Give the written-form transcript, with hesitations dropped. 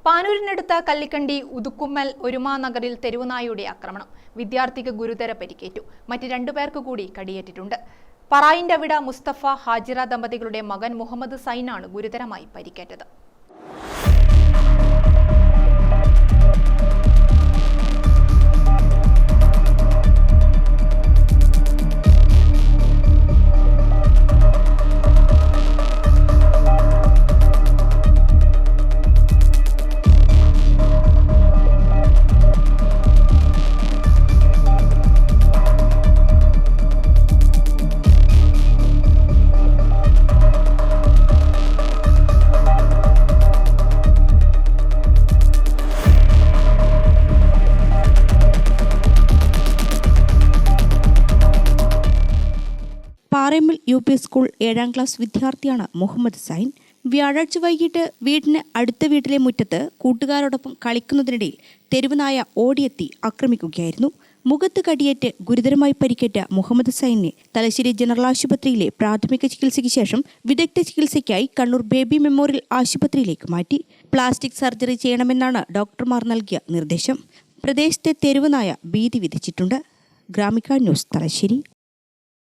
പാനൂരിനടുത്ത കല്ലിക്കണ്ടി ഉദുക്കുമ്മൽ ഒരുമാ നഗറിൽ തെരുവുനായയുടെ ആക്രമണം. വിദ്യാർത്ഥിക്ക് ഗുരുതര പരിക്കേറ്റു. മറ്റ് 2 പേർക്ക് കൂടി കടിയേറ്റിട്ടുണ്ട്. പറായിൻഡവിട മുസ്തഫ ഹാജിറ ദമ്പതികളുടെ മകൻ മുഹമ്മദ് സൈനാണ് ഗുരുതരമായി പരിക്കേറ്റത്. പാറേമ്മൽ UP സ്കൂൾ 7ാം ക്ലാസ് വിദ്യാർത്ഥിയാണ് മുഹമ്മദ് സൈൻ. വ്യാഴാഴ്ച വൈകിട്ട് വീടിന് അടുത്ത വീട്ടിലെ മുറ്റത്ത് കൂട്ടുകാരോടൊപ്പം കളിക്കുന്നതിനിടയിൽ തെരുവുനായ ഓടിയെത്തി ആക്രമിക്കുകയായിരുന്നു. മുഖത്ത് കടിയേറ്റ് ഗുരുതരമായി പരിക്കേറ്റ മുഹമ്മദ് സൈനെ തലശ്ശേരി ജനറൽ ആശുപത്രിയിലെ പ്രാഥമിക ചികിത്സയ്ക്ക് ശേഷം വിദഗ്ധ ചികിത്സയ്ക്കായി കണ്ണൂർ ബേബി മെമ്മോറിയൽ ആശുപത്രിയിലേക്ക് മാറ്റി. പ്ലാസ്റ്റിക് സർജറി ചെയ്യണമെന്നാണ് ഡോക്ടർമാർ നൽകിയ നിർദ്ദേശം. പ്രദേശത്തെ തെരുവുനായ ഭീതി വിധിച്ചിട്ടുണ്ട്. ഗ്രാമിക ന്യൂസ്, തലശ്ശേരി.